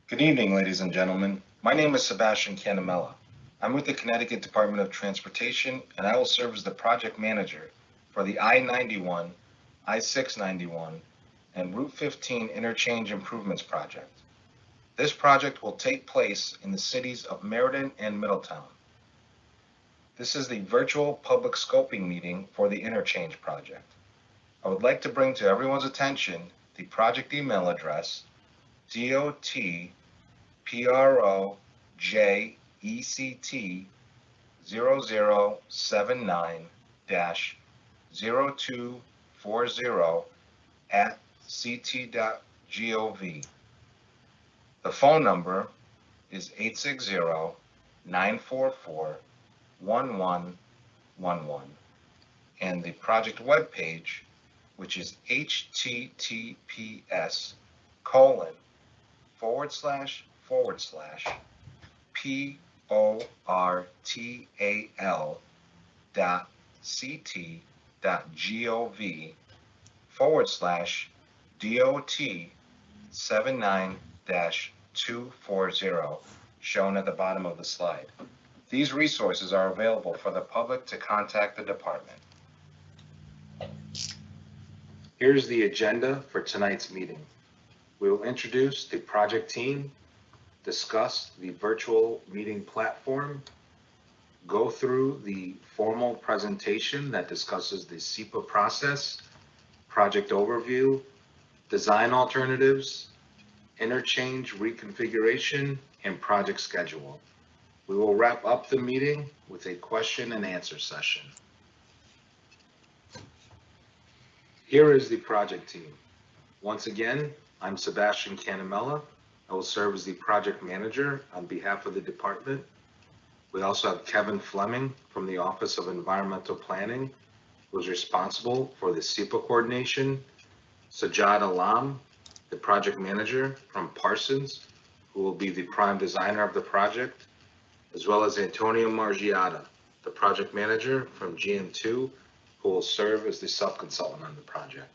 Good evening, ladies and gentlemen. My name is Sebastian Canamella. I'm with the Connecticut Department of Transportation, and I will serve as the project manager for the I-91, I-691, and Route 15 Interchange Improvements project. This project will take place in the cities of Meriden and Middletown. This is the virtual public scoping meeting for the Interchange project. I would like to bring to everyone's attention the project email address dotproject.ect0079-0240@ct.gov. The phone number is 860-944-1111, and the project webpage, which is portal//portal/portal/PORTAL.ct.gov/DOT79-240, shown at the bottom of the slide. These resources are available for the public to contact the department. Here's the agenda for tonight's meeting. We will introduce the project team, discuss the virtual meeting platform, go through the formal presentation that discusses the SEPA process, project overview, design alternatives, interchange reconfiguration, and project schedule. We will wrap up the meeting with a question and answer session. Here is the project team. Once again, I'm Sebastian Canamella. I will serve as the project manager on behalf of the department. We also have Kevin Fleming from the Office of Environmental Planning, who is responsible for the SEPA coordination, Sajjad Alam, the project manager from Parsons, who will be the prime designer of the project, as well as Antonio Margiata, the project manager from GM2, who will serve as the sub-consultant on the project.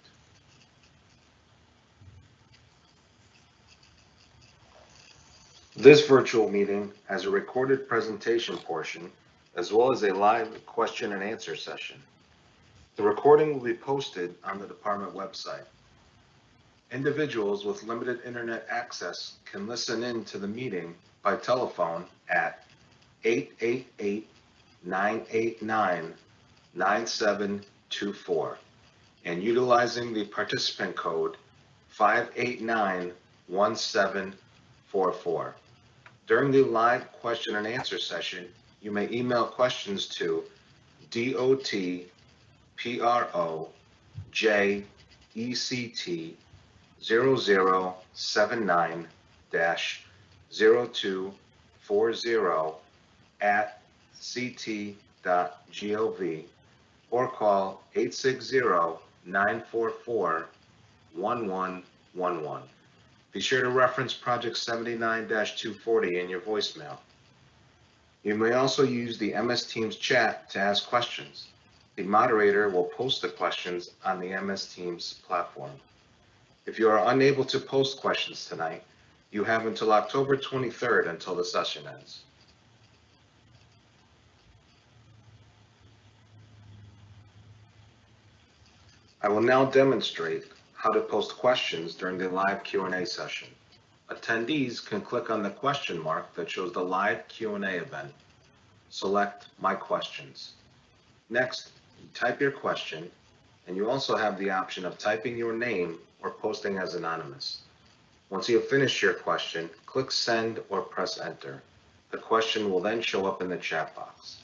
This virtual meeting has a recorded presentation portion, as well as a live question and answer session. The recording will be posted on the department website. Individuals with limited internet access can listen in to the meeting by telephone at 888-989-9724 and utilizing the participant code 589-1744. During the live question and answer session, you may email questions to dotproj.ect0079-0240@ct.gov or call 860-944-1111. Be sure to reference Project 79-240 in your voicemail. You may also use the MS Teams chat to ask questions. The moderator will post the questions on the MS Teams platform. If you are unable to post questions tonight, you have until October 23rd until the session ends. I will now demonstrate how to post questions during the live Q&A session. Attendees can click on the question mark that shows the live Q&A event. Select My Questions. Next, you type your question, and you also have the option of typing your name or posting as anonymous. Once you have finished your question, click Send or press Enter. The question will then show up in the chat box.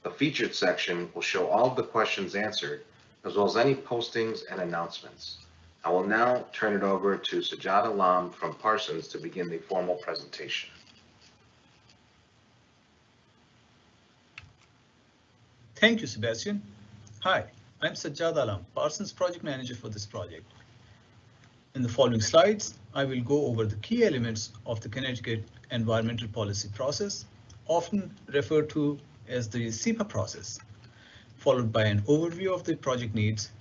The featured section will show all of the questions answered, as well as any postings and announcements. I will now turn it over to Sajjad Alam from Parsons to begin the formal presentation. Thank you, Sebastian. Hi, I'm Sajjad Alam, Parsons Project Manager for this project. In the following slides, I will go over the key elements of the Connecticut environmental policy process, often referred to as the SEPA process, followed by an overview of the project needs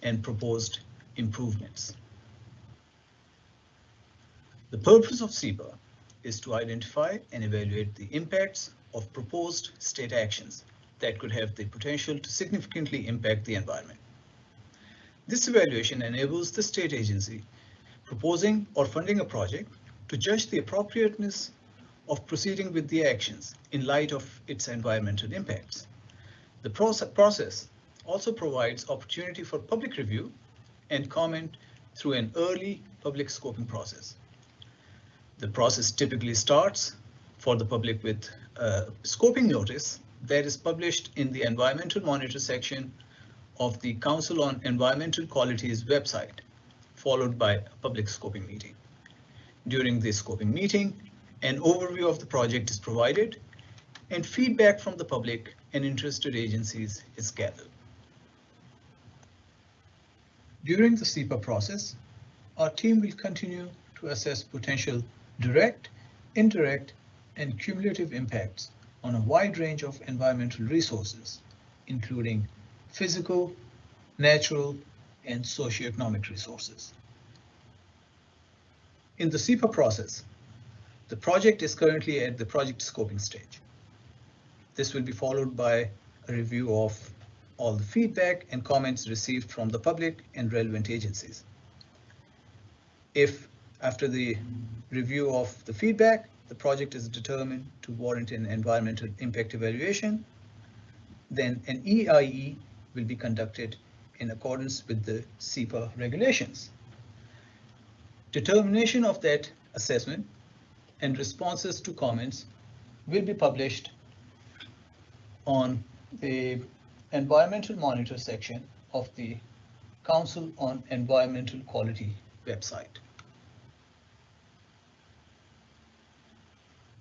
and proposed improvements. The purpose of SEPA is to identify and evaluate the impacts of proposed state actions that could have the potential to significantly impact the environment. This evaluation enables the state agency proposing or funding a project to judge the appropriateness of proceeding with the actions in light of its environmental impacts. The process also provides opportunity for public review and comment through an early public scoping process. The process typically starts for the public with a scoping notice that is published in the Environmental Monitor section of the Council on Environmental Quality's website, followed by a public scoping meeting. During the scoping meeting, an overview of the project is provided and feedback from the public and interested agencies is gathered. During the SEPA process, our team will continue to assess potential direct, indirect, and cumulative impacts on a wide range of environmental resources, including physical, natural, and socioeconomic resources. In the SEPA process, the project is currently at the project scoping stage. This will be followed by a review of all the feedback and comments received from the public and relevant agencies. If, after the review of the feedback, the project is determined to warrant an environmental impact evaluation, then an EIE will be conducted in accordance with the SEPA regulations. Determination of that assessment and responses to comments will be published on the Environmental Monitor section of the Council on Environmental Quality website.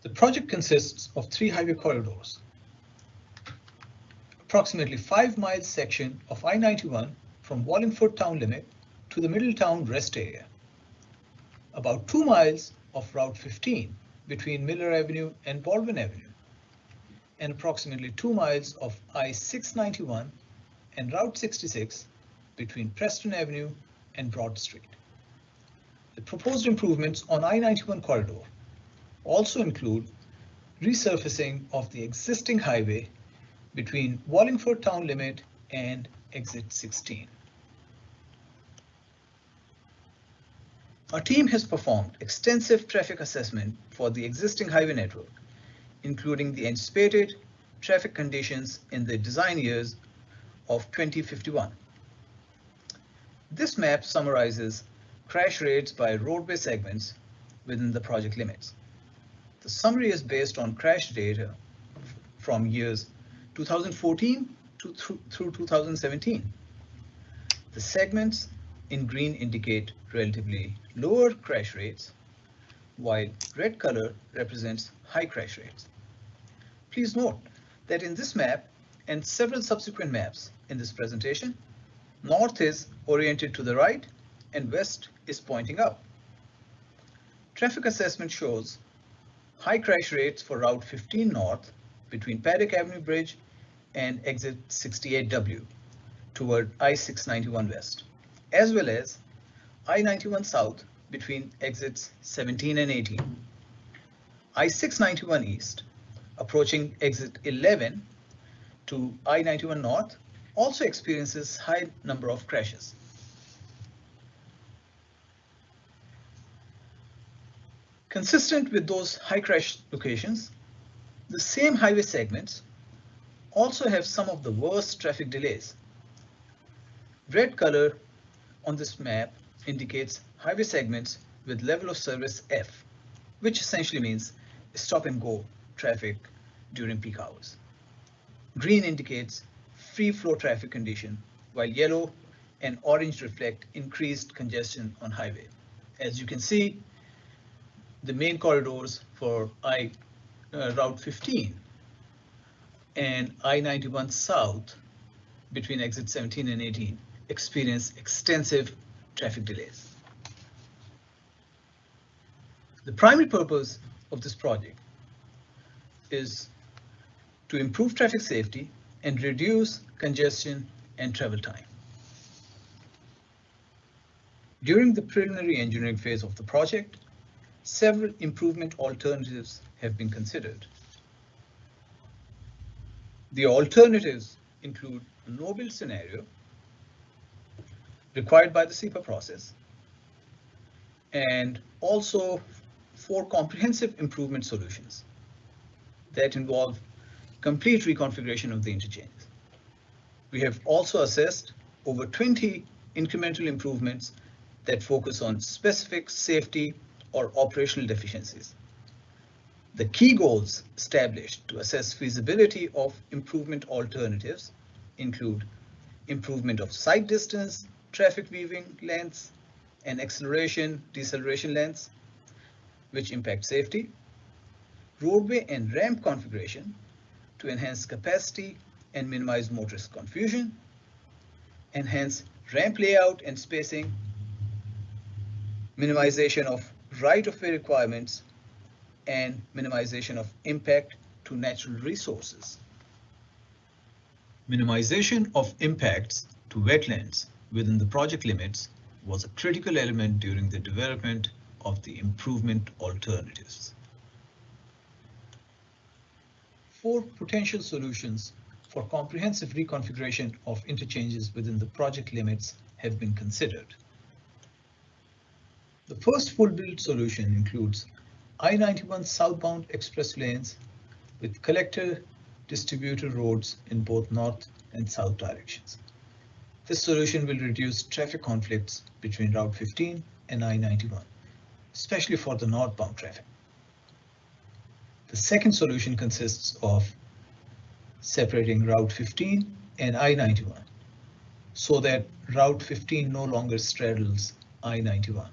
The project consists of 3 highway corridors. Approximately 5 miles section of I-91 from Wallingford town limit to the Middletown rest area. About 2 miles of Route 15 between Miller Avenue and Baldwin Avenue, and approximately 2 miles of I-691 and Route 66 between Preston Avenue and Broad Street. The proposed improvements on I-91 corridor also include resurfacing of the existing highway between Wallingford town limit and exit 16. Our team has performed extensive traffic assessment for the existing highway network, including the anticipated traffic conditions in the design years of 2051. This map summarizes crash rates by roadway segments within the project limits. The summary is based on crash data from years 2014 through 2017. The segments in green indicate relatively lower crash rates, while red color represents high crash rates. Please note that in this map and several subsequent maps in this presentation, north is oriented to the right and west is pointing up. Traffic assessment shows high crash rates for Route 15 north between Paddock Avenue Bridge and exit 68W toward I-691 west, as well as I-91 south between exits 17 and 18. I-691 east approaching exit 11 to I-91 north also experiences high number of crashes. Consistent with those high crash locations, the same highway segments also have some of the worst traffic delays. Red color on this map indicates highway segments with level of service F, which essentially means stop and go traffic during peak hours. Green indicates free flow traffic condition, while yellow and orange reflect increased congestion on highway. As you can see, the main corridors for Route 15 and I-91 south between exit 17 and 18 experience extensive traffic delays. The primary purpose of this project is to improve traffic safety and reduce congestion and travel time. During the preliminary engineering phase of the project, several improvement alternatives have been considered. The alternatives include a no-build scenario required by the SEPA process, and also 4 comprehensive improvement solutions that involve complete reconfiguration of the interchange. We have also assessed over 20 incremental improvements that focus on specific safety or operational deficiencies. The key goals established to assess feasibility of improvement alternatives include improvement of sight distance, traffic weaving lengths, and acceleration, deceleration lengths, which impact safety, roadway and ramp configuration to enhance capacity and minimize motorist confusion, enhance ramp layout and spacing, minimization of right-of-way requirements, and minimization of impact to natural resources. Minimization of impacts to wetlands within the project limits was a critical element during the development of the improvement alternatives. 4 potential solutions for comprehensive reconfiguration of interchanges within the project limits have been considered. The first full build solution includes I-91 southbound express lanes with collector distributor roads in both north and south directions. This solution will reduce traffic conflicts between Route 15 and I-91, especially for the northbound traffic. The second solution consists of separating Route 15 and I-91 so that Route 15 no longer straddles I-91.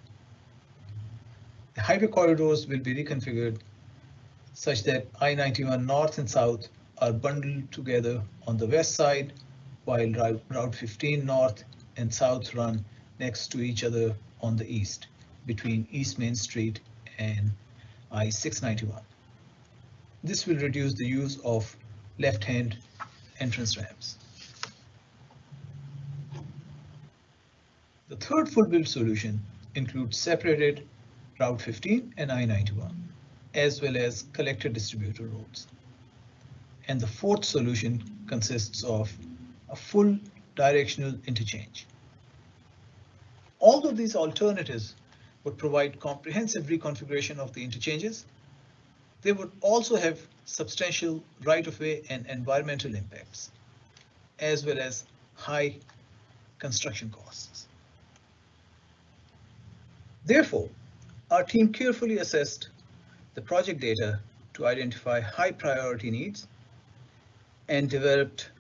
The highway corridors will be reconfigured such that I-91 north and south are bundled together on the west side, while Route 15 north and south run next to each other on the east, between East Main Street and I-691. This will reduce the use of left-hand entrance ramps. The third full build solution includes separated Route 15 and I-91, as well as collector distributor roads. And the fourth solution consists of a full directional interchange. Although these alternatives would provide comprehensive reconfiguration of the interchanges, they would also have substantial right-of-way and environmental impacts, as well as high construction costs. Therefore, our team carefully assessed the project data to identify high priority needs and developed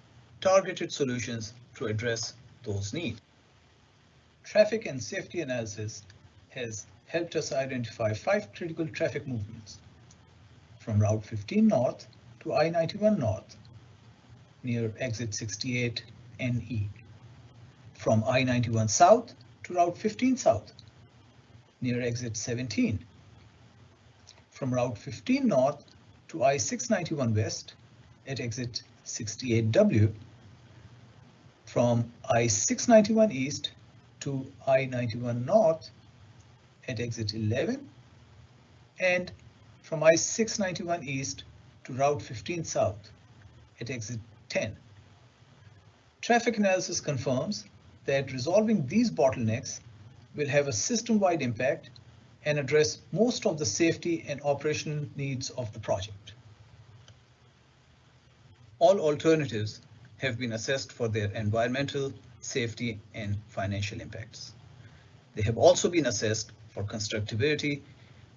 targeted solutions to address those needs. Traffic and safety analysis has helped us identify 5 critical traffic movements from Route 15 north to I-91 north near exit 68 NE, from I-91 south to Route 15 south near exit 17, from Route 15 north to I-691 west at exit 68W, from I-691 east to I-91 north at exit 11, and from I-691 east to Route 15 south at exit 10. Traffic analysis confirms that resolving these bottlenecks will have a system-wide impact and address most of the safety and operational needs of the project. All alternatives have been assessed for their environmental, safety, and financial impacts. They have also been assessed for constructability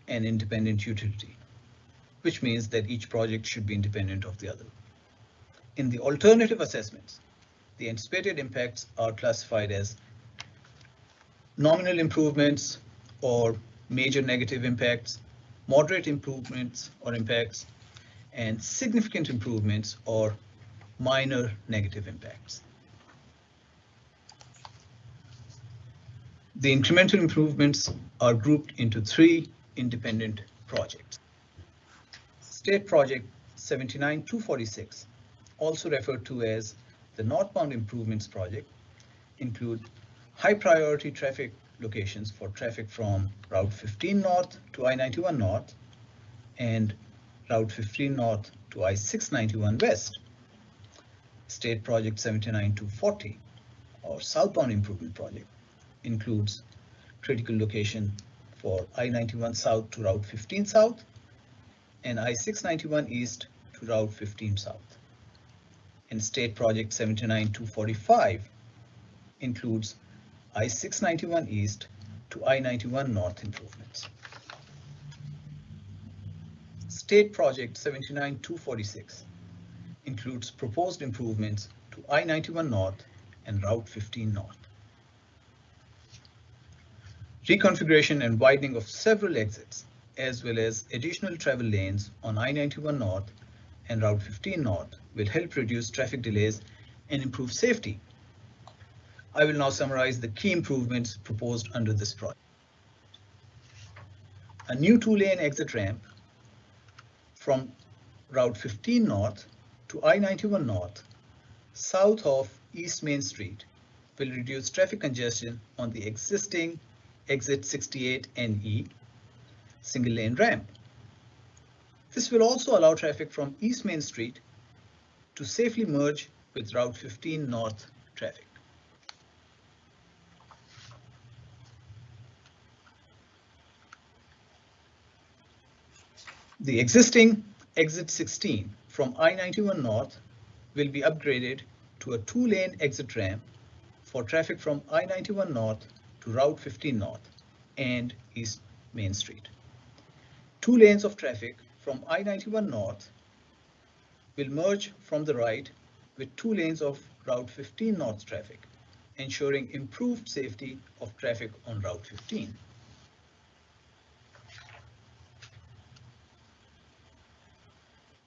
and independent utility, which means that each project should be independent of the other. In the alternative assessments, the anticipated impacts are classified as nominal improvements or major negative impacts, moderate improvements or impacts, and significant improvements or minor negative impacts. The incremental improvements are grouped into 3 independent projects. State Project 79246, also referred to as the Northbound Improvements Project, include high priority traffic locations for traffic from Route 15 North to I-91 North and Route 15 North to I-691 West. State Project 79240, or Southbound Improvement Project, includes critical location for I-91 South to Route 15 South and I-691 East to Route 15 South. And State Project 79245 includes I-691 East to I-91 North improvements. State Project 79246 includes proposed improvements to I-91 North and Route 15 North. Reconfiguration and widening of several exits, as well as additional travel lanes on I-91 North and Route 15 North will help reduce traffic delays and improve safety. I will now summarize the key improvements proposed under this project. A new 2-lane exit ramp from Route 15 North to I-91 North, south of East Main Street, will reduce traffic congestion on the existing exit 68NE single-lane ramp. This will also allow traffic from East Main Street to safely merge with Route 15 North traffic. The existing exit 16 from I-91 North will be upgraded to a 2-lane exit ramp for traffic from I-91 North to Route 15 North and East Main Street. 2 lanes of traffic from I-91 North will merge from the right with 2 lanes of Route 15 North traffic, ensuring improved safety of traffic on Route 15.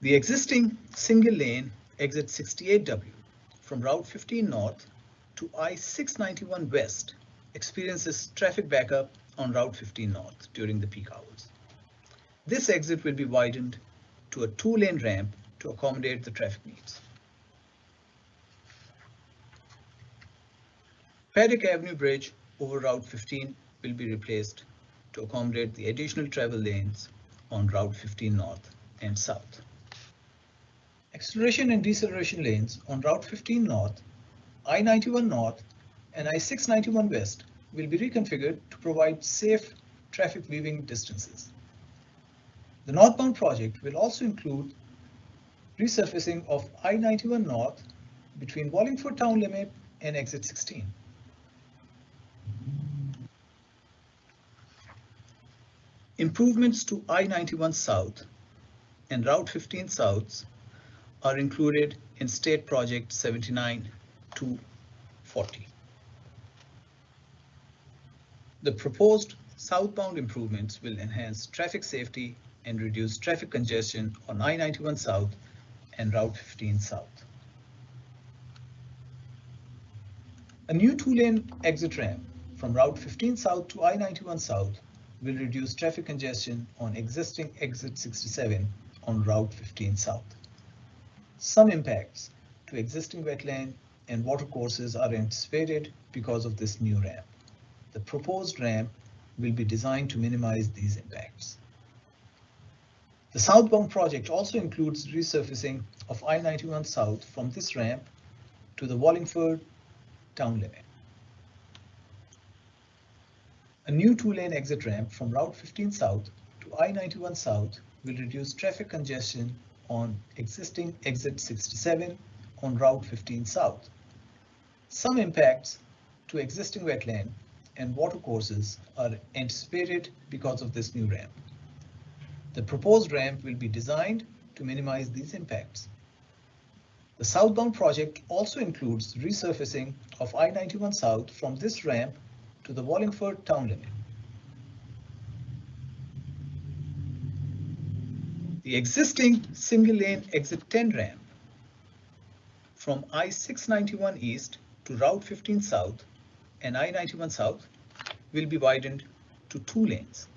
The existing single-lane exit 68W from Route 15 North to I-691 West experiences traffic backup on Route 15 North during the peak hours. This exit will be widened to a 2-lane ramp to accommodate the traffic needs. Paddock Avenue Bridge over Route 15 will be replaced to accommodate the additional travel lanes on Route 15 North and South. Acceleration and deceleration lanes on Route 15 North, I-91 North, and I-691 West will be reconfigured to provide safe traffic viewing distances. The Northbound project will also include resurfacing of I-91 North between Wallingford Town Limit and Exit 16. Improvements to I-91 South and Route 15 South are included in State Project 79240. The proposed southbound improvements will enhance traffic safety and reduce traffic congestion on I-91 South and Route 15 South. A new 2-lane exit ramp from Route 15 South to I-91 South will reduce traffic congestion on existing exit 67 on Route 15 South. Some impacts to existing wetland and watercourses are anticipated because of this new ramp. The proposed ramp will be designed to minimize these impacts. The southbound project also includes resurfacing of I-91 South from this ramp to the Wallingford town limit. A new 2-lane exit ramp from Route 15 South to I-91 South will reduce traffic congestion on existing exit 67 on Route 15 South. Some impacts to existing wetland and watercourses are anticipated because of this new ramp. The proposed ramp will be designed to minimize these impacts. The southbound project also includes resurfacing of I-91 South from this ramp to the Wallingford town limit. The existing single-lane exit 10 ramp from I-691 East to Route 15 South and I-91 South will be widened to 2 lanes.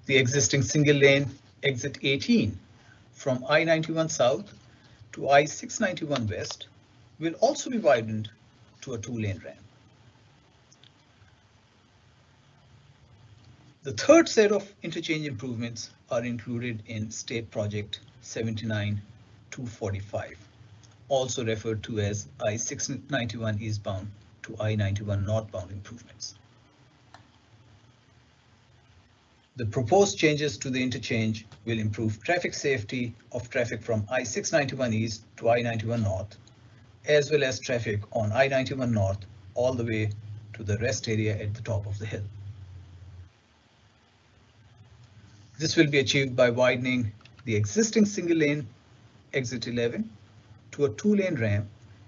The existing single-lane exit 18 from I-91 South to I-691 West will also be widened to a 2-lane ramp. The third set of interchange improvements are included in State Project 79-245, also referred to as I-691 eastbound to I-91 northbound improvements. The proposed changes to the interchange will improve traffic safety of traffic from I-691 east to I-91 north, as well as traffic on I-91 north all the way to the rest area at the top of the hill. This will be achieved by widening the existing single-lane exit 11 to a 2-lane ramp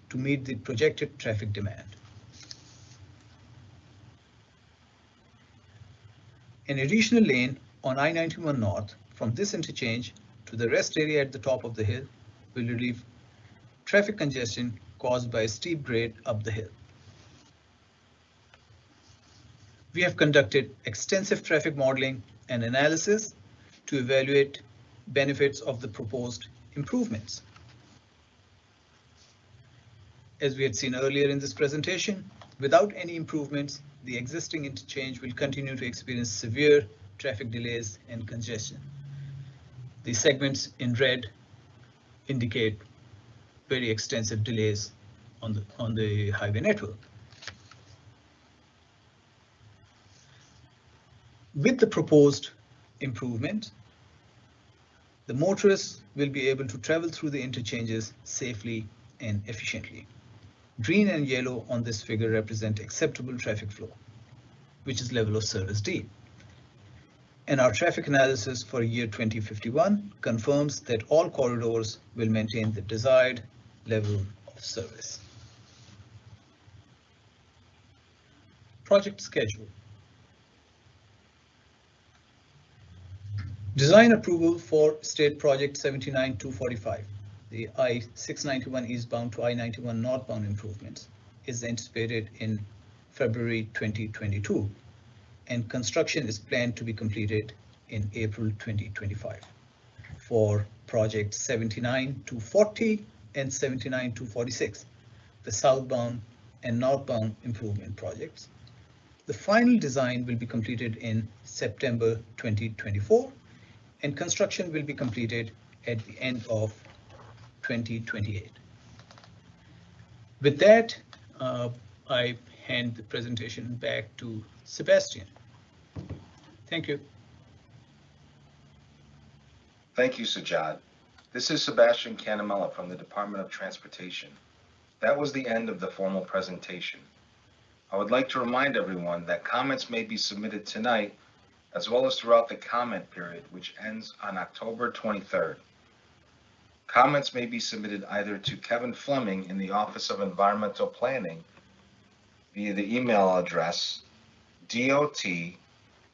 to meet the projected traffic demand. An additional lane on I-91 north from this interchange to the rest area at the top of the hill will relieve traffic congestion caused by a steep grade up the hill. We have conducted extensive traffic modeling and analysis to evaluate benefits of the proposed improvements. As we had seen earlier in this presentation, without any improvements, the existing interchange will continue to experience severe traffic delays and congestion. The segments in red indicate very extensive delays on the highway network. With the proposed improvement, the motorists will be able to travel through the interchanges safely and efficiently. Green and yellow on this figure represent acceptable traffic flow, which is level of service D. And our traffic analysis for year 2051 confirms that all corridors will maintain the desired level of service. Project schedule. Design approval for State Project 79-245, the I-691 eastbound to I-91 northbound improvements, is anticipated in February 2022, and construction is planned to be completed in April 2025. For Project 79-240 and 79-246, the southbound and northbound improvement projects, the final design will be completed in September 2024, and construction will be completed at the end of 2028. With that, I hand the presentation back to Sebastian. Thank you. Thank you, Sajjad. This is Sebastian Canamella from the Department of Transportation. That was the end of the formal presentation. I would like to remind everyone that comments may be submitted tonight as well as throughout the comment period, which ends on October 23rd. Comments may be submitted either to Kevin Fleming in the Office of Environmental Planning via the email address dotplanning@ct.gov,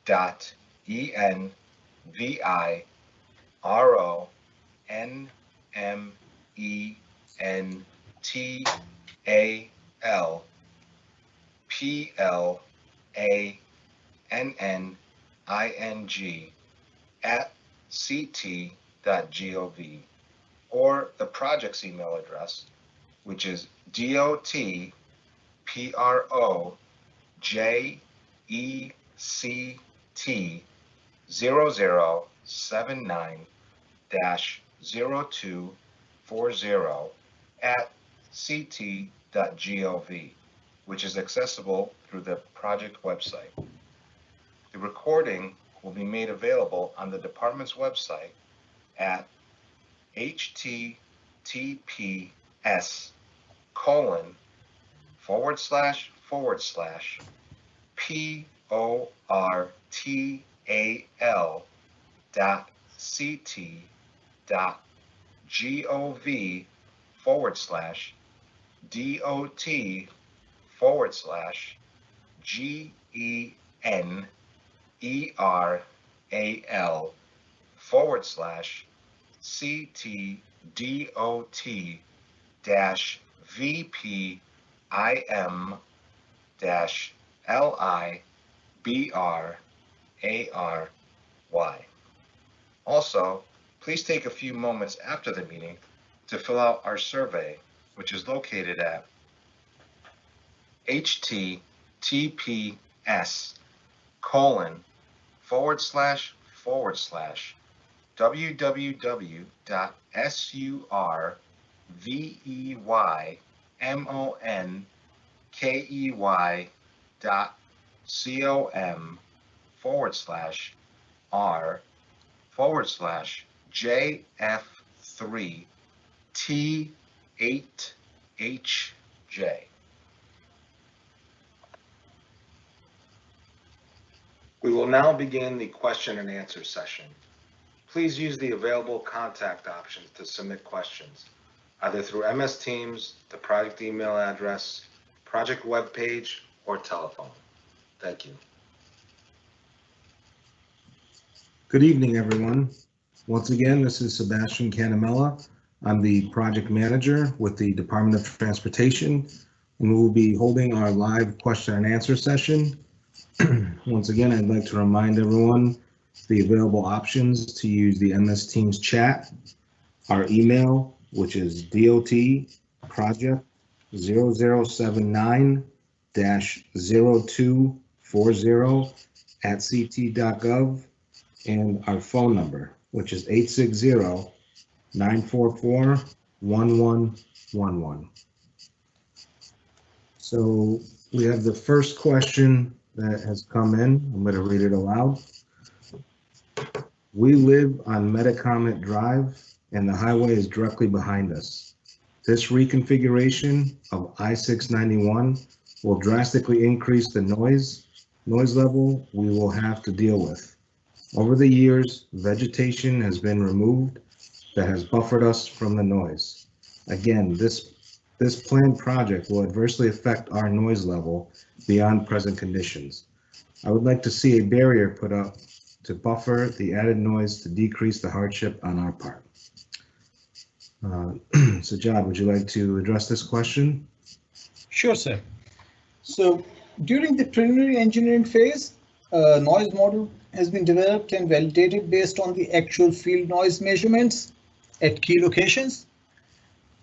or the project's email address, which is dotpect0079-0240@ct.gov, which is accessible through the project website. The recording will be made available on the department's website at https://ctdot.gov/LIBRARY. Also, please take a few moments after the meeting to fill out our survey, which is located at https://www.surveymonkey.com/r//j. We will now begin the question and answer session. Please use the available contact options to submit questions, either through MS Teams, the project email address, project webpage, or telephone. Thank you. Good evening, everyone. Once again, this is Sebastian Canamella. I'm the project manager with the Department of Transportation, and we will be holding our live question and answer session. Once again, I'd like to remind everyone the available options to use the MS Teams chat, our email, which is dotproject079-0240@ct.gov, and our phone number, which is 860-944-1111. So we have the first question that has come in. I'm going to read it aloud. We live on Medicom Drive, and the highway is directly behind us. This reconfiguration of I-691 will drastically increase the noise level we will have to deal with. Over the years, vegetation has been removed that has buffered us from the noise. Again, this planned project will adversely affect our noise level beyond present conditions. I would like to see a barrier put up to buffer the added noise to decrease the hardship on our part. Sajjad, would you like to address this question? Sure, sir. So during the preliminary engineering phase, a noise model has been developed and validated based on the actual field noise measurements at key locations.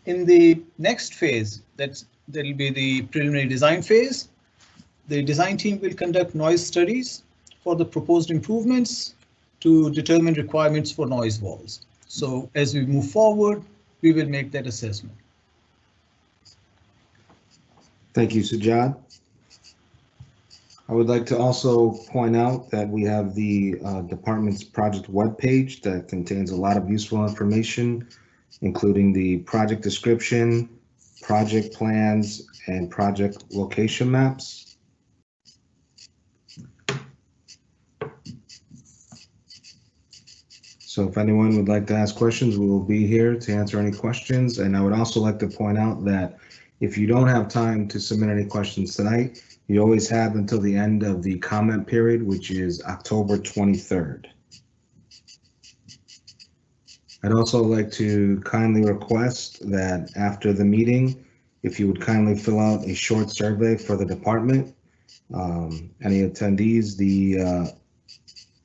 In the next phase, that'll be the preliminary design phase, the design team will conduct noise studies for the proposed improvements to determine requirements for noise walls. So as we move forward, we will make that assessment. Thank you, Sajjad. I would like to also point out that we have the department's project webpage that contains a lot of useful information, including the project description, project plans, and project location maps. So if anyone would like to ask questions, we will be here to answer any questions. And I would also like to point out that if you don't have time to submit any questions tonight, you always have until the end of the comment period, which is October 23rd. I'd also like to kindly request that after the meeting, if you would kindly fill out a short survey for the department. Any attendees, the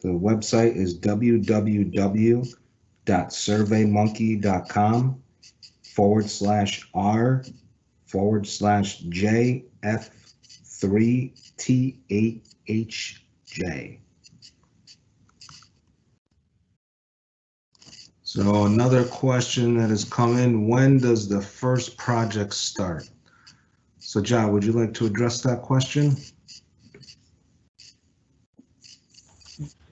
website is www.surveymonkey.com/r/JF3TAHJ. So another question that has come in, when does the first project start? So John, would you like to address that question?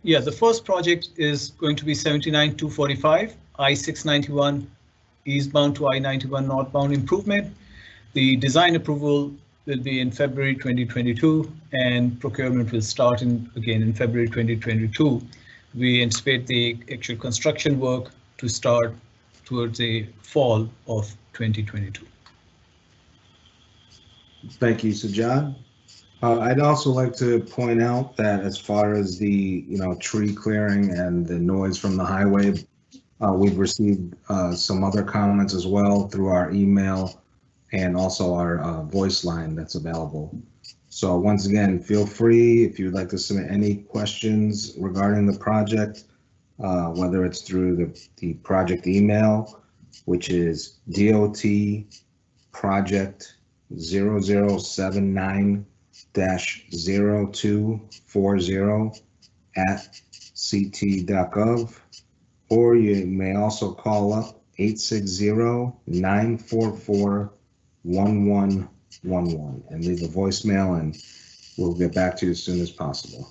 Yeah, the first project is going to be 79-245, I-691, eastbound to I-91 northbound improvement. The design approval will be in February 2022, and procurement will start again in February 2022. We anticipate the actual construction work to start towards the fall of 2022. Thank you, Sajjad. I'd also like to point out that as far as the tree clearing and the noise from the highway, we've received some other comments as well through our email and also our voice line that's available. So once again, feel free if you'd like to submit any questions regarding the project, whether it's through the project email, which is dotproject 0079-0240@ct.gov, or you may also call up 860-944-1111 and leave a voicemail, and we'll get back to you as soon as possible.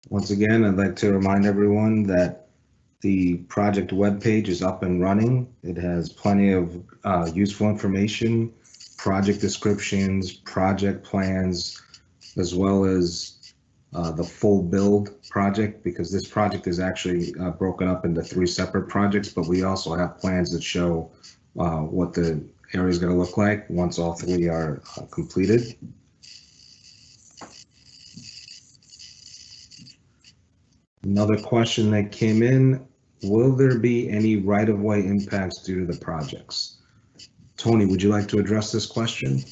Once again, I'd like to remind everyone that the project webpage is up and running. It has plenty of useful information, project descriptions, project plans, as well as the full build project, because this project is actually broken up into 3 separate projects, but we also have plans that show what the area is going to look like once all 3 are completed. Another question that came in: will there be any right-of-way impacts due to the projects? Tony, would you like to address this question?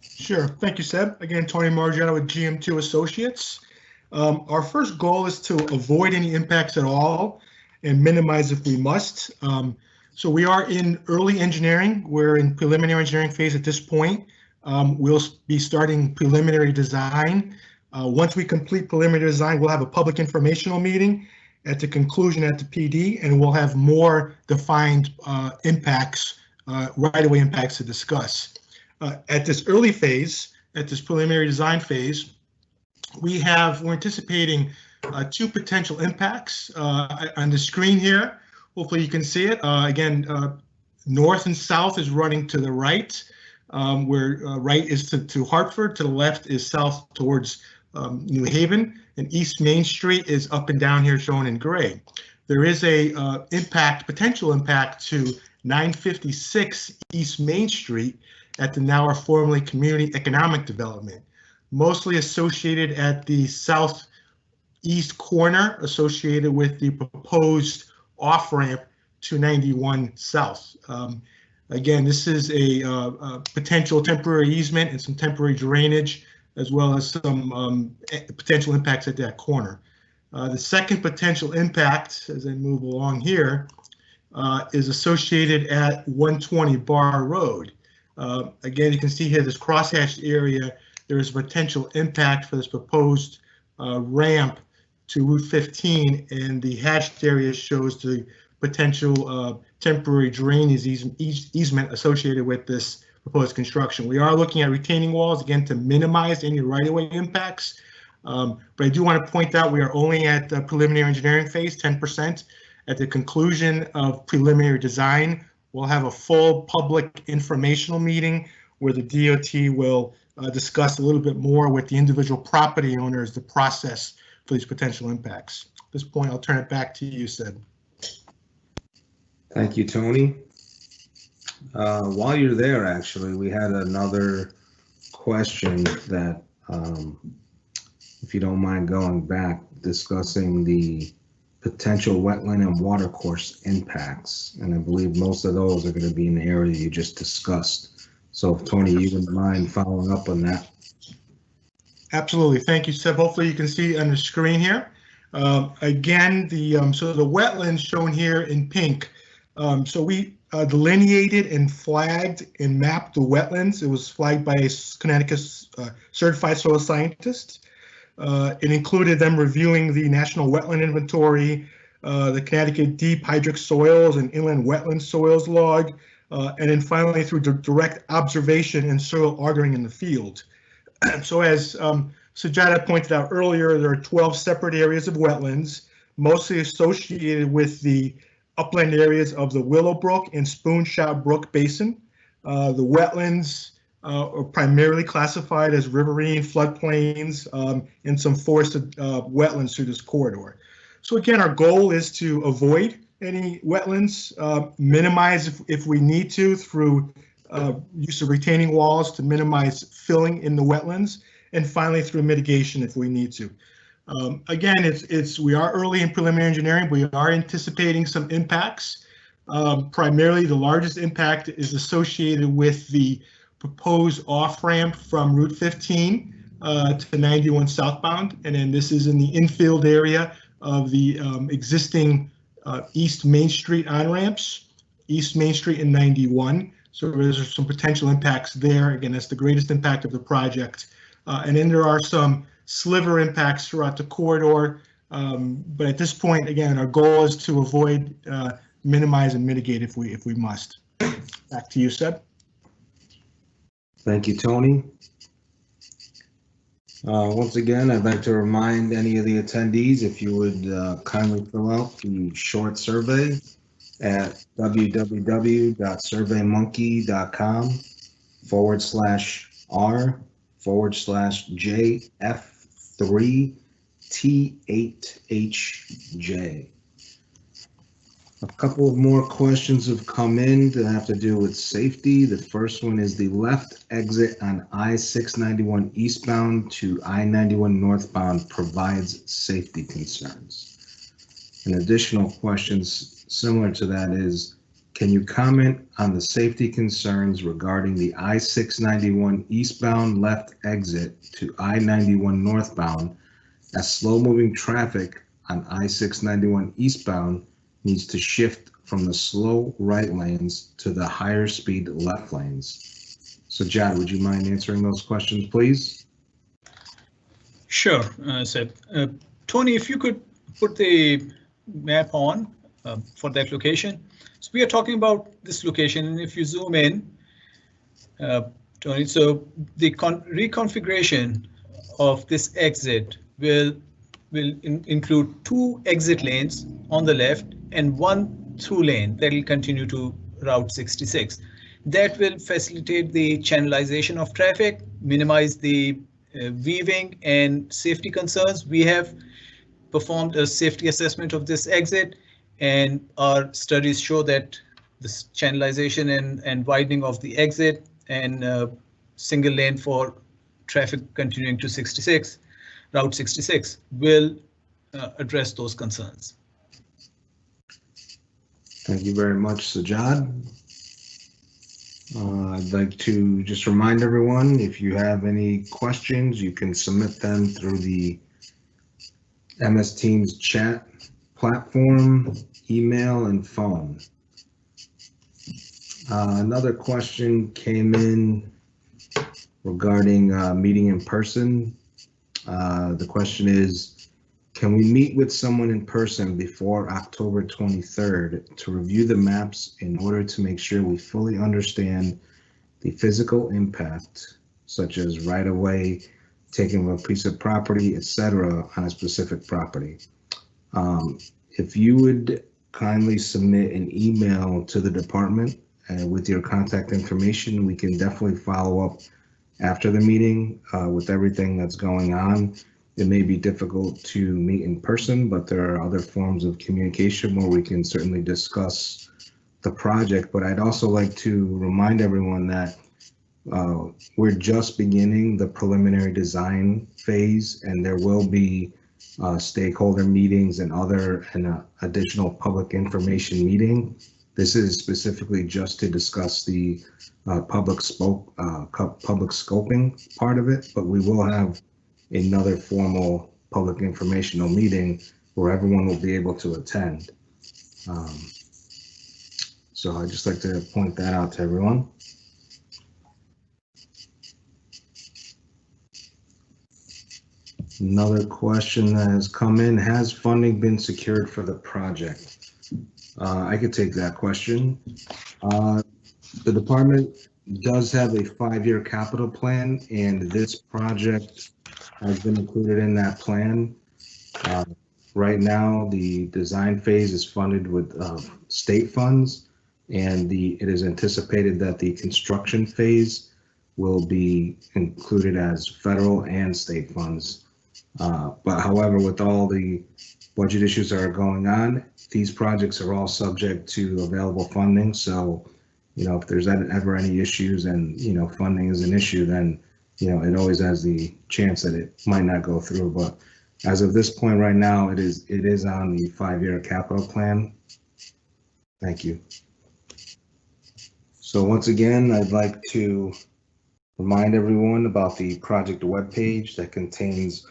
Sure. Thank you, Seb. Again, Tony Margiano with GM2 Associates. Our first goal is to avoid any impacts at all and minimize if we must. So we are in early engineering. We're in preliminary engineering phase at this point. We'll be starting preliminary design. Once we complete preliminary design, we'll have a public informational meeting at the conclusion at the PD, and we'll have more defined impacts, right-of-way impacts to discuss. At this early phase, at this preliminary design phase, we're anticipating 2 potential impacts on the screen here. Hopefully you can see it. Again, north and south is running to the right, where right is to Hartford, to the left is south towards New Haven, and East Main Street is up and down here shown in gray. There is a potential impact to 956 East Main Street at the now formerly Community Economic Development, mostly associated at the southeast corner, associated with the proposed off-ramp to 91 South. Again, this is a potential temporary easement and some temporary drainage, as well as some potential impacts at that corner. The second potential impact, as I move along here, is associated at 120 Bar Road. Again, you can see here this crosshatched area. There is a potential impact for this proposed ramp to Route 15, and the hatched area shows the potential temporary drainage easement associated with this proposed construction. We are looking at retaining walls, again, to minimize any right-of-way impacts. But I do want to point out we are only at the preliminary engineering phase, 10%. At the conclusion of preliminary design, we'll have a full public informational meeting where the DOT will discuss a little bit more with the individual property owners the process for these potential impacts. At this point, I'll turn it back to you, Sid. Thank you, Tony. While you're there, actually, we had another question that, if you don't mind going back, discussing the potential wetland and watercourse impacts. And I believe most of those are going to be in the area you just discussed. So if Tony, you wouldn't mind following up on that? Absolutely. Thank you, Seb. Hopefully you can see on the screen here. Again, so the wetlands shown here in pink. So we delineated and flagged and mapped the wetlands. It was flagged by a Connecticut certified soil scientist. It included them reviewing the National Wetland Inventory, the Connecticut Deep Hydric Soils and Inland Wetland Soils Log, and then finally through direct observation and soil augering in the field. So as Sujata pointed out earlier, there are 12 separate areas of wetlands, mostly associated with the upland areas of the Willowbrook and Spoonshot Brook Basin. The wetlands are primarily classified as riverine floodplains and some forested wetlands through this corridor. So again, our goal is to avoid any wetlands, minimize if we need to through use of retaining walls to minimize filling in the wetlands, and finally through mitigation if we need to. Again, we are early in preliminary engineering. We are anticipating some impacts. Primarily, the largest impact is associated with the proposed off-ramp from Route 15 to 91 southbound, and then this is in the infield area of the existing East Main Street on-ramps. East Main Street and 91. So there's some potential impacts there. Again, that's the greatest impact of the project. And then there are some sliver impacts throughout the corridor. But at this point, again, our goal is to avoid, minimize, and mitigate if we must. Back to you, Seb. Thank you, Tony. Once again, I'd like to remind any of the attendees, if you would kindly fill out the short survey at www.surveymonkey.com/r/JF3T8HJ. A couple of more questions have come in that have to do with safety. The first one is the left exit on I-691 eastbound to I-91 northbound provides safety concerns. An additional questions similar to that is, can you comment on the safety concerns regarding the I-691 eastbound left exit to I-91 northbound as slow-moving traffic on I-691 eastbound needs to shift from the slow right lanes to the higher speed left lanes? So Jad, would you mind answering those questions, please? Sure, Seb. Tony, if you could put the map on for that location. So we are talking about this location, and if you zoom in, Tony, so the reconfiguration of this exit will include 2 exit lanes on the left and 1 through lane that will continue to Route 66. That will facilitate the channelization of traffic, minimize the weaving and safety concerns. We have performed a safety assessment of this exit, and our studies show that this channelization and widening of the exit and single lane for traffic continuing to Route 66 will address those concerns. Thank you very much, Sajad. I'd like to just remind everyone, if you have any questions, you can submit them through the MS Teams chat platform, email, and phone. Another question came in regarding meeting in person. The question is, can we meet with someone in person before October 23rd to review the maps in order to make sure we fully understand the physical impact, such as right-of-way, taking of a piece of property, etc., on a specific property? If you would kindly submit an email to the department with your contact information, we can definitely follow up after the meeting with everything that's going on. It may be difficult to meet in person, but there are other forms of communication where we can certainly discuss the project. But I'd also like to remind everyone that we're just beginning the preliminary design phase, and there will be stakeholder meetings and additional public information meeting. This is specifically just to discuss the public scoping part of it, but we will have another formal public informational meeting where everyone will be able to attend. So I'd just like to point that out to everyone. Another question that has come in, has funding been secured for the project? I could take that question. The department does have a 5-year capital plan, and this project has been included in that plan. Right now, the design phase is funded with state funds, and it is anticipated that the construction phase will be included as federal and state funds. But however, with all the budget issues that are going on, these projects are all subject to available funding. So, if there's ever any issues and, funding is an issue, then, it always has the chance that it might not go through. But as of this point right now, it is on the 5-year capital plan. Thank you. So once again, I'd like to remind everyone about the project webpage that contains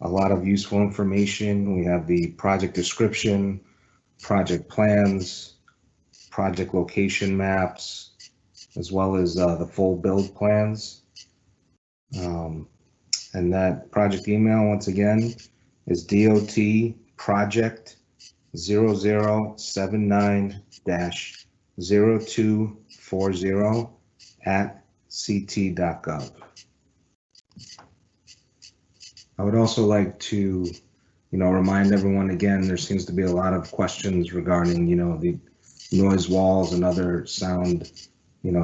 a lot of useful information. We have the project description, project plans, project location maps, as well as the full build plans. And that project email, once again, is DOT project 0079-0240 at ct.gov. I would also like to, remind everyone again, there seems to be a lot of questions regarding, the noise walls and other sound,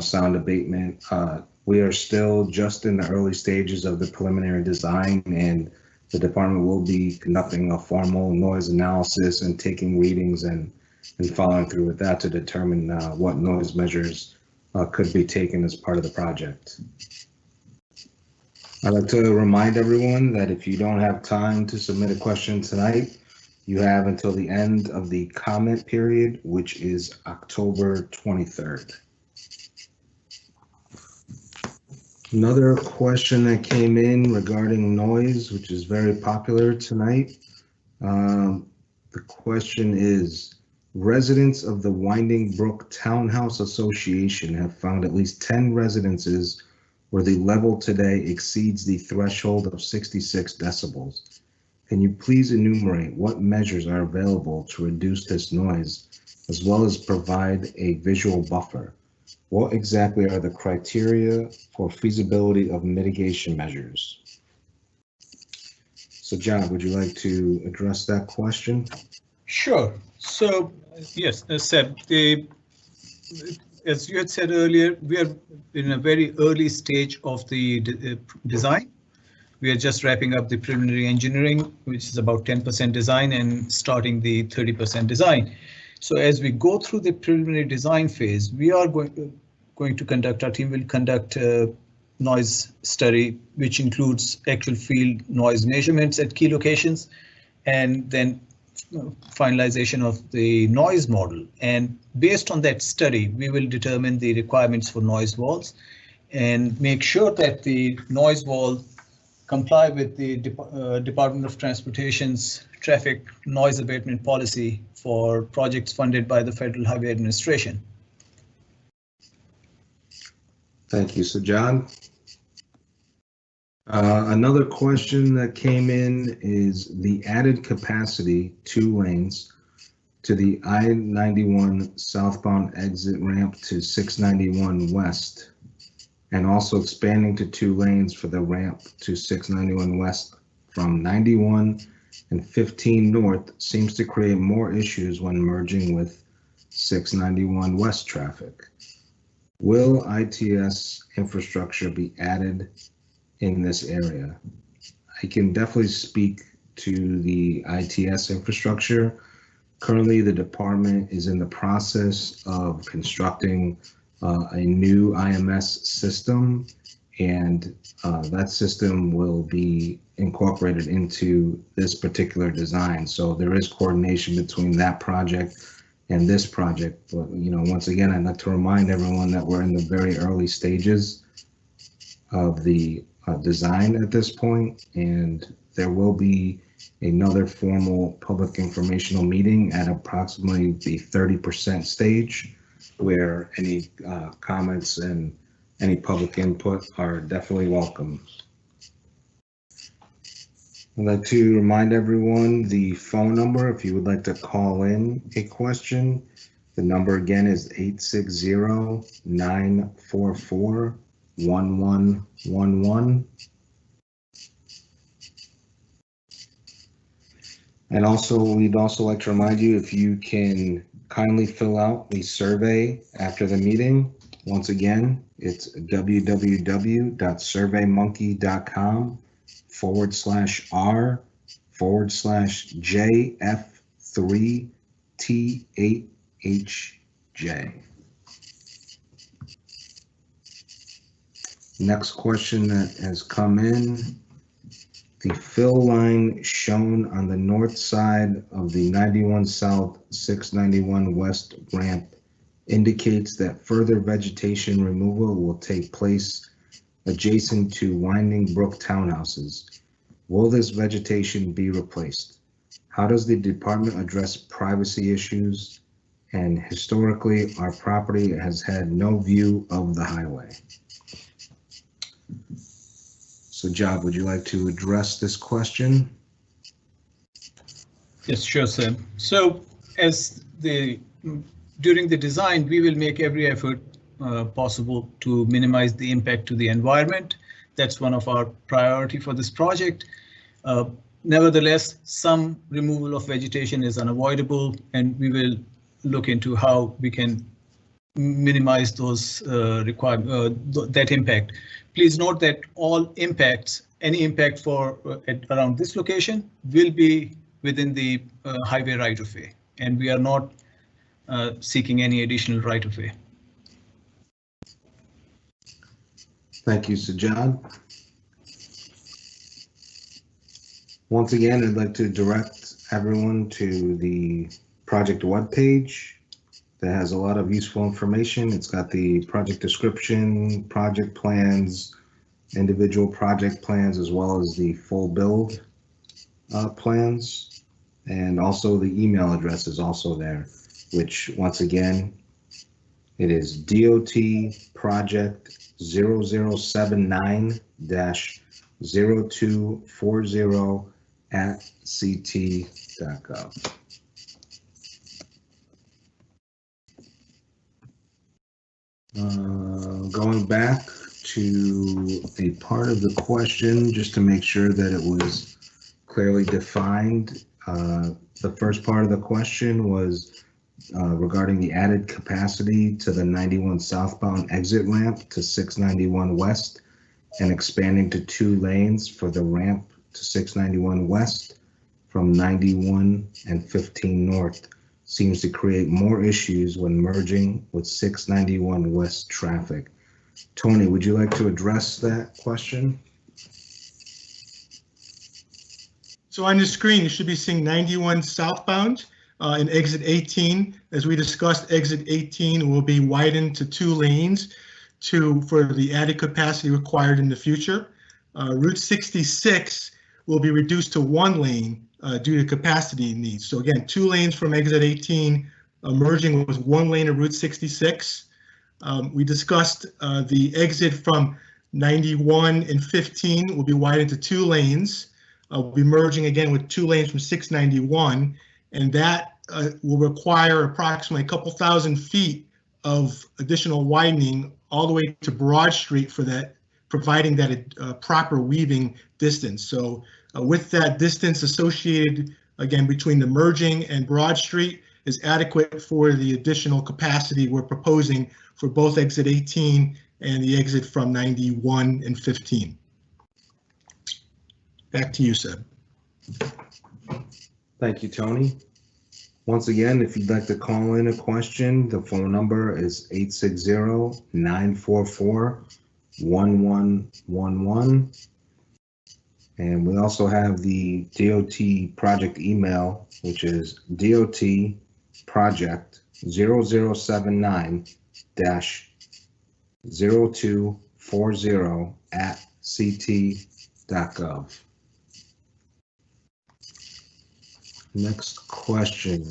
sound abatement. We are still just in the early stages of the preliminary design, and the department will be conducting a formal noise analysis and taking readings and following through with that to determine what noise measures could be taken as part of the project. I'd like to remind everyone that if you don't have time to submit a question tonight, you have until the end of the comment period, which is October 23rd. Another question that came in regarding noise, which is very popular tonight. The question is, residents of the Winding Brook Townhouse Association have found at least 10 residences where the level today exceeds the threshold of 66 decibels. Can you please enumerate what measures are available to reduce this noise, as well as provide a visual buffer? What exactly are the criteria for feasibility of mitigation measures? So John, would you like to address that question? Sure. So yes, Seb, as you had said earlier, we are in a very early stage of the design. We are just wrapping up the preliminary engineering, which is about 10% design, and starting the 30% design. So as we go through the preliminary design phase, we are going to conduct, our team will conduct a noise study, which includes actual field noise measurements at key locations, and then finalization of the noise model. And based on that study, we will determine the requirements for noise walls and make sure that the noise wall comply with the Department of Transportation's traffic noise abatement policy for projects funded by the Federal Highway Administration. Thank you. So John, another question that came in is the added capacity, 2 lanes, to the I-91 southbound exit ramp to 691 west, and also expanding to 2 lanes for the ramp to 691 west from 91 and 15 north seems to create more issues when merging with 691 west traffic. Will ITS infrastructure be added in this area? I can definitely speak to the ITS infrastructure. Currently, the department is in the process of constructing a new IMS system, and that system will be incorporated into this particular design. So there is coordination between that project and this project. But once again, I'd like to remind everyone that we're in the very early stages of the design at this point, and there will be another formal public informational meeting at approximately the 30% stage, where any comments and any public input are definitely welcome. I'd like to remind everyone the phone number if you would like to call in a question. The number again is 860-944-1111. And also, we'd also like to remind you, if you can kindly fill out the survey after the meeting. Once again, it's www.surveymonkey.com/r/JF3T8HJ. Next question that has come in. The fill line shown on the north side of the 91 South 691 West ramp indicates that further vegetation removal will take place adjacent to Winding Brook townhouses. Will this vegetation be replaced? How does the department address privacy issues and historically our property has had no view of the highway. So Job, would you like to address this question? Yes, sure, sir. So during the design, we will make every effort possible to minimize the impact to the environment. That's one of our priority for this project. Nevertheless, some removal of vegetation is unavoidable, and we will look into how we can minimize those that impact. Please note that all impacts, any impact around this location will be within the highway right-of-way, and we are not seeking any additional right-of-way. Thank you, Sajjad. Once again, I'd like to direct everyone to the project webpage that has a lot of useful information. It's got the project description, project plans, individual project plans, as well as the full build plans. And also the email address is also there, which once again, it is dotproject007-0240@ct.gov. Going back to a part of the question, just to make sure that it was clearly defined. The first part of the question was regarding the added capacity to the 91 southbound exit ramp to 691 west and expanding to 2 lanes for the ramp to 691 west from 91 and 15 north seems to create more issues when merging with 691 west traffic. Tony, would you like to address that question? So on the screen, you should be seeing 91 southbound in exit 18. As we discussed, exit 18 will be widened to 2 lanes for the added capacity required in the future. Route 66 will be reduced to 1 lane due to capacity needs. So again, 2 lanes from exit 18, merging with 1 lane of Route 66. We discussed the exit from 91 and 15 will be widened to 2 lanes. We'll be merging again with 2 lanes from 691, and that will require approximately a couple thousand feet of additional widening all the way to Broad Street for that, providing that proper weaving distance. So with that distance associated, again, between the merging and Broad Street is adequate for the additional capacity we're proposing for both exit 18 and the exit from 91 and 15. Back to you, Seb. Thank you, Tony. Once again, if you'd like to call in a question, the phone number is 860-944-1111. And we also have the DOT project email, which is dotproject007-9-0240@ct.gov. Next question.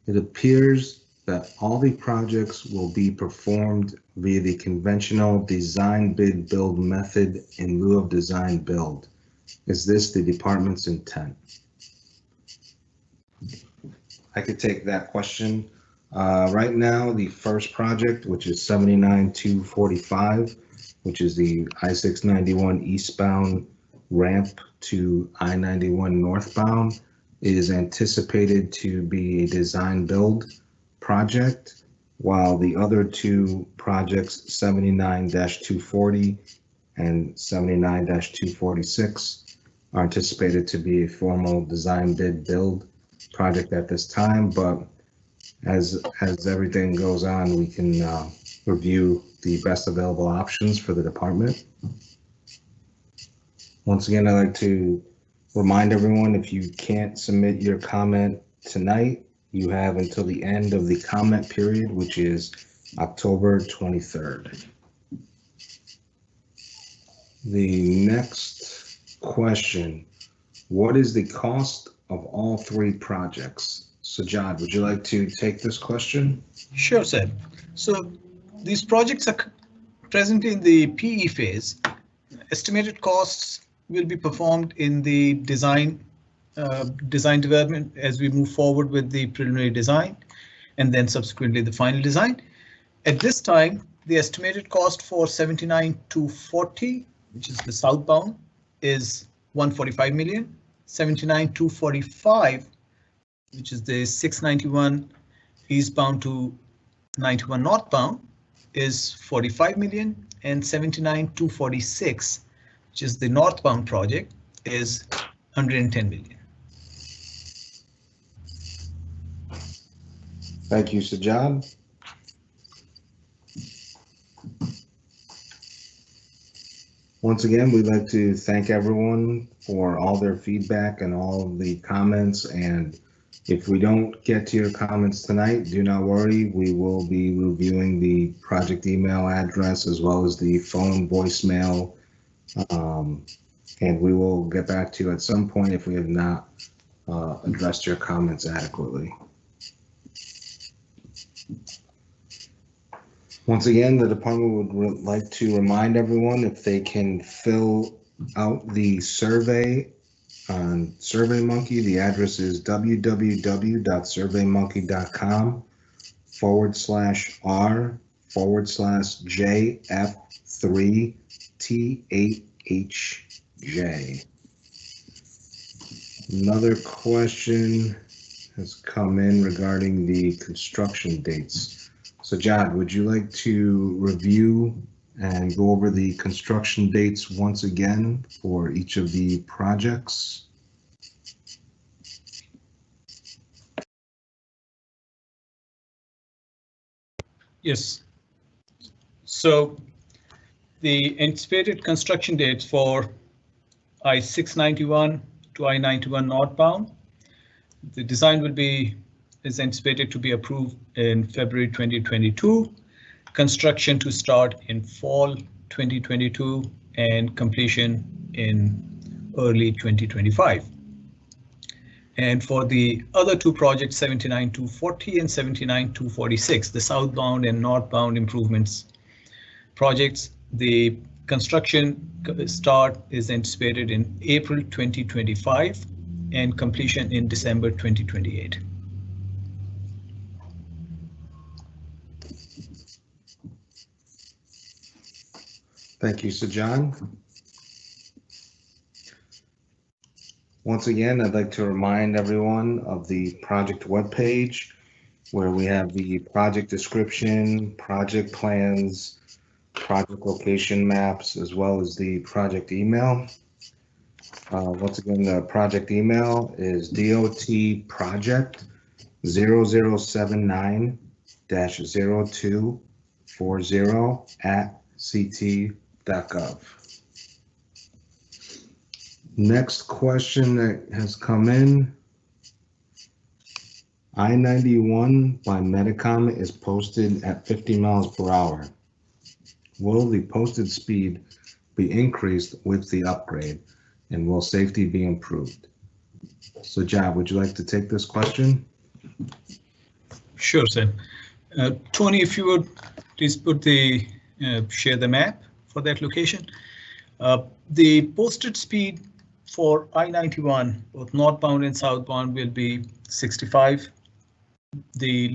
It appears that all the projects will be performed via the conventional design bid build method in lieu of design build. Is this the department's intent? I could take that question. Right now, the first project, which is 79-245, which is the I-691 eastbound ramp to I-91 northbound, is anticipated to be a design build project, while the other 2 projects, 79-240 and 79-246, are anticipated to be a formal design bid build project at this time. But as everything goes on, we can review the best available options for the department. Once again, I'd like to remind everyone, if you can't submit your comment tonight, you have until the end of the comment period, which is October 23rd. The next question, what is the cost of all 3 projects? Sajad, would you like to take this question? Sure, Seb. So these projects are presently in the PE phase. Estimated costs will be performed in the design development as we move forward with the preliminary design and then subsequently the final design. At this time, the estimated cost for 79-240, which is the southbound, is 145 million. 79-245, which is the 691 eastbound to 91 northbound, is 45 million, and 79-246, which is the northbound project, is 110 million. Thank you, Sajad. Once again, we'd like to thank everyone for all their feedback and all of the comments. And if we don't get to your comments tonight, do not worry. We will be reviewing the project email address as well as the phone voicemail. And we will get back to you at some point if we have not addressed your comments adequately. Once again, the department would like to remind everyone if they can fill out the survey on SurveyMonkey. The address is www.surveymonkey.com/r/JF3THJ. Another question has come in regarding the construction dates. So, Jad, would you like to review and go over the construction dates once again for each of the projects? Yes. So the anticipated construction dates for I-691 to I-91 northbound, the design is anticipated to be approved in February 2022, construction to start in fall 2022, and completion in early 2025. And for the other two projects, 79-240 and 79-246, the southbound and northbound improvements projects, the construction start is anticipated in April 2025 and completion in December 2028. Thank you, Sajad. Once again, I'd like to remind everyone of the project webpage where we have the project description, project plans, project location maps, as well as the project email. Once again, the project email is dotproject0079-0240@ct.gov. Next question that has come in. I-91 by Medicom is posted at 50 miles per hour. Will the posted speed be increased with the upgrade, and will safety be improved? So, Jab, would you like to take this question? Sure, Sam. Tony, if you would please share the map for that location. The posted speed for I-91, both northbound and southbound, will be 65. The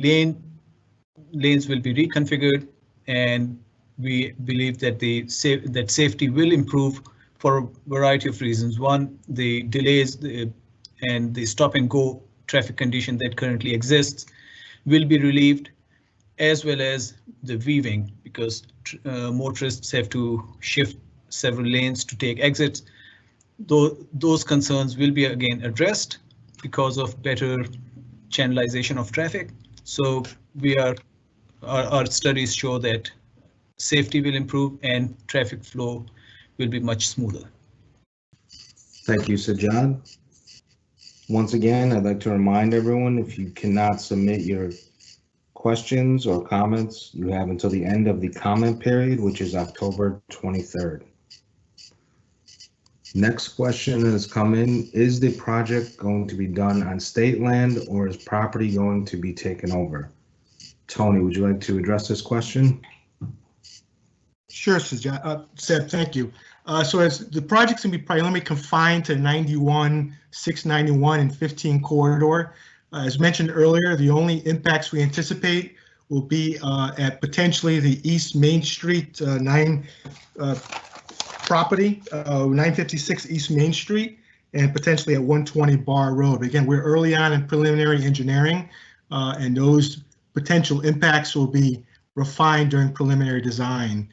lanes will be reconfigured, and we believe that that safety will improve for a variety of reasons. One, the delays and the stop and go traffic condition that currently exists will be relieved, as well as the weaving, because motorists have to shift several lanes to take exits. Those concerns will be again addressed because of better channelization of traffic. So our studies show that safety will improve and traffic flow will be much smoother. Thank you, Sajad. Once again, I'd like to remind everyone, if you cannot submit your questions or comments, you have until the end of the comment period, which is October 23rd. Next question that has come in, is the project going to be done on state land or is property going to be taken over? Tony, would you like to address this question? Sure, Seb, thank you. So as the project's going to be primarily confined to 91, 691, and 15 corridor. As mentioned earlier, the only impacts we anticipate will be at potentially the East Main Street 956 East Main Street, and potentially at 120 Bar Road. Again, we're early on in preliminary engineering, and those potential impacts will be refined during preliminary design.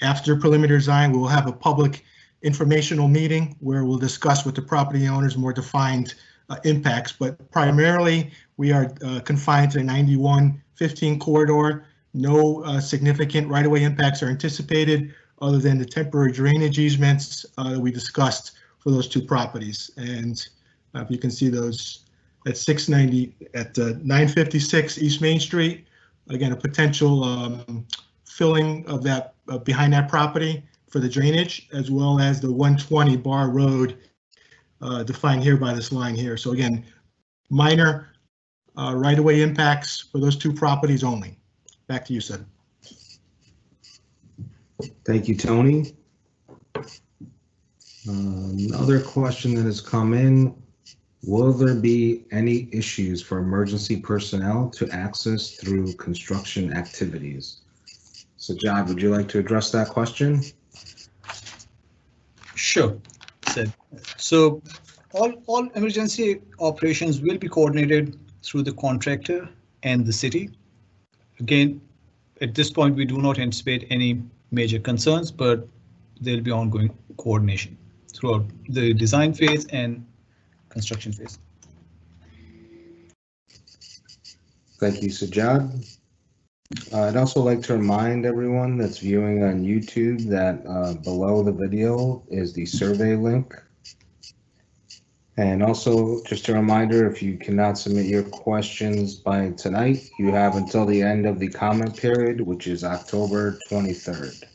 After preliminary design, we'll have a public informational meeting where we'll discuss with the property owners more defined impacts, but primarily we are confined to the 91-15 corridor. No significant right-of-way impacts are anticipated other than the temporary drainage easements that we discussed for those two properties. And if you can see those at 956 East Main Street, again, a potential filling of that behind that property for the drainage, as well as the 120 Bar Road defined here by this line here. So again, minor right-of-way impacts for those two properties only. Back to you, Seb. Thank you, Tony. Another question that has come in, will there be any issues for emergency personnel to access through construction activities? Sajjad, would you like to address that question? Sure, Sid. So all emergency operations will be coordinated through the contractor and the city. Again, at this point, we do not anticipate any major concerns, but there'll be ongoing coordination throughout the design phase and construction phase. Thank you, Sajjad. I'd also like to remind everyone that's viewing on YouTube that below the video is the survey link. And also just a reminder, if you cannot submit your questions by tonight, you have until the end of the comment period, which is October 23rd.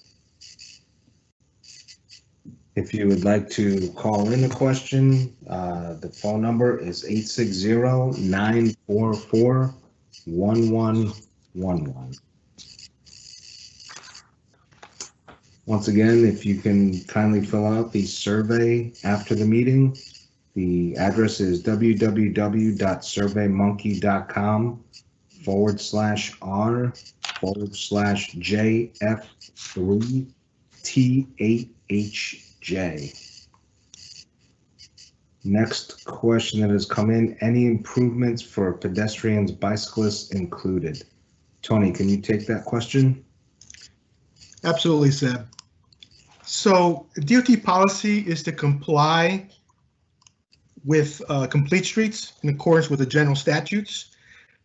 If you would like to call in a question, the phone number is 860-944-1111. Once again, if you can kindly fill out the survey after the meeting, the address is www.surveymmonkey.com/r/JF3T8HJ. Next question that has come in, any improvements for pedestrians, bicyclists included? Tony, can you take that question? Absolutely, Seb. So DOT policy is to comply with complete streets in accordance with the general statutes.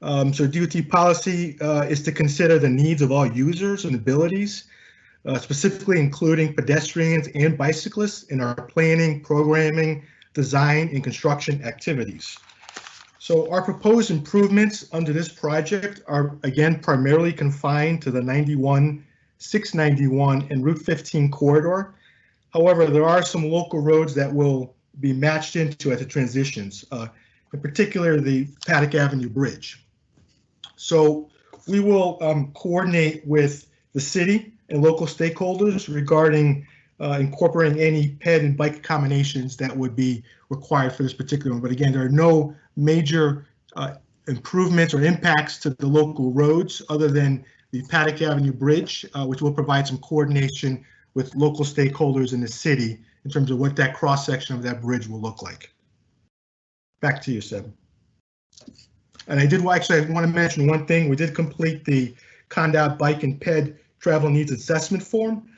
So DOT policy is to consider the needs of all users and abilities, specifically including pedestrians and bicyclists in our planning, programming, design, and construction activities. So our proposed improvements under this project are, again, primarily confined to the 91, 691, and Route 15 corridor. However, there are some local roads that will be matched into at the transitions, in particular the Paddock Avenue Bridge. So we will coordinate with the city and local stakeholders regarding incorporating any ped and bike combinations that would be required for this particular one. But again, there are no major improvements or impacts to the local roads other than the Paddock Avenue Bridge, which will provide some coordination with local stakeholders in the city in terms of what that cross-section of that bridge will look like. Back to you, Seb. And I want to mention one thing. We did complete the ConnDOT Bike and Ped Travel Needs Assessment Form,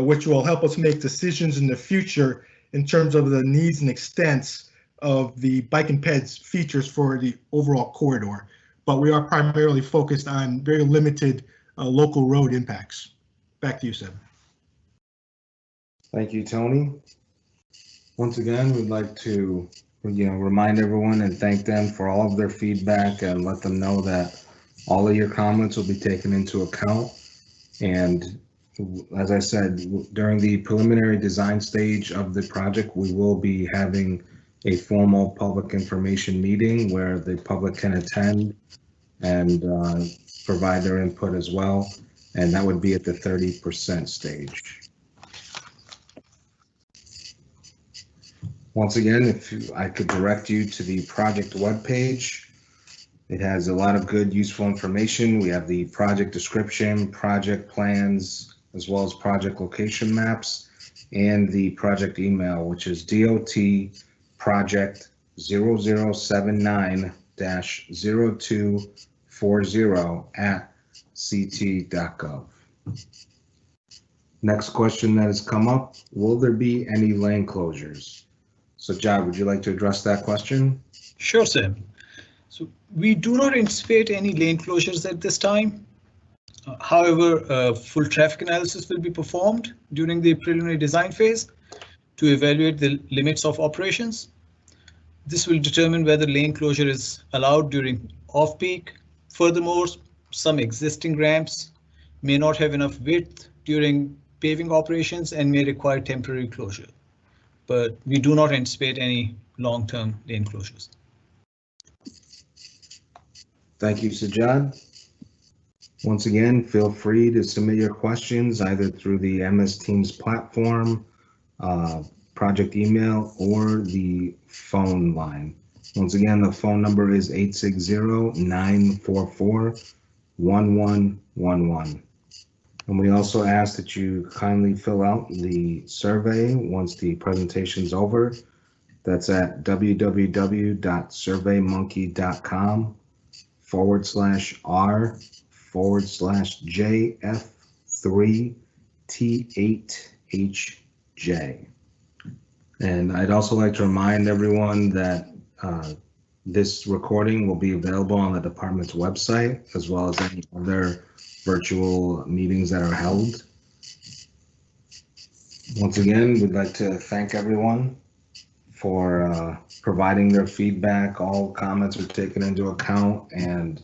which will help us make decisions in the future in terms of the needs and extents of the bike and peds features for the overall corridor. But we are primarily focused on very limited local road impacts. Back to you, Seb. Thank you, Tony. Once again, we'd like to remind everyone and thank them for all of their feedback and let them know that all of your comments will be taken into account. And as I said, during the preliminary design stage of the project, we will be having a formal public information meeting where the public can attend and provide their input as well. And that would be at the 30% stage. Once again, if I could direct you to the project webpage, it has a lot of good, useful information. We have the project description, project plans, as well as project location maps, and the project email, which is DOT project 0079-0240@ct.gov. Next question that has come up, will there be any lane closures? So Jad, would you like to address that question? Sure, Sam. So we do not anticipate any lane closures at this time. However, a full traffic analysis will be performed during the preliminary design phase to evaluate the limits of operations. This will determine whether lane closure is allowed during off-peak. Furthermore, some existing ramps may not have enough width during paving operations and may require temporary closure. But we do not anticipate any long-term lane closures. Thank you, Sajjad. Once again, feel free to submit your questions either through the MS Teams platform, project email, or the phone line. Once again, the phone number is 860-944-1111. And we also ask that you kindly fill out the survey once the presentation's over. That's at www.surveymonkey.com/R/JF3T8HJ. And I'd also like to remind everyone that this recording will be available on the department's website, as well as any other virtual meetings that are held. Once again, we'd like to thank everyone for providing their feedback. All comments are taken into account, and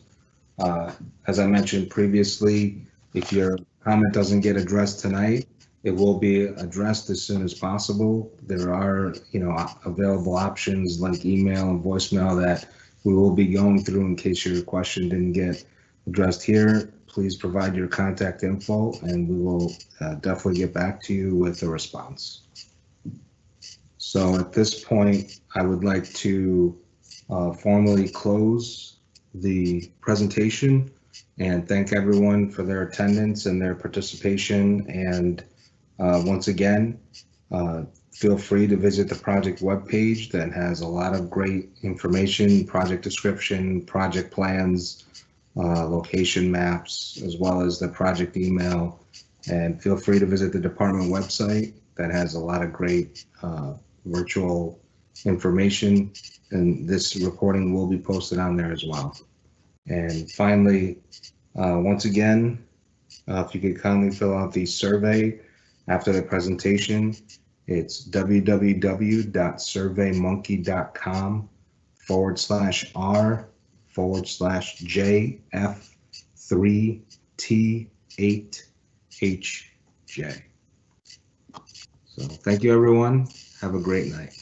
as I mentioned previously, if your comment doesn't get addressed tonight, it will be addressed as soon as possible. There are, available options like email and voicemail that we will be going through in case your question didn't get addressed here. Please provide your contact info and we will definitely get back to you with a response. So at this point, I would like to formally close the presentation and thank everyone for their attendance and their participation. And once again, feel free to visit the project webpage that has a lot of great information, project description, project plans, location maps, as well as the project email. And feel free to visit the department website that has a lot of great virtual information. And this recording will be posted on there as well. And finally, once again, if you could kindly fill out the survey after the presentation, it's www.surveymonkey.com/R/JF3T8HJ. So thank you, everyone. Have a great night.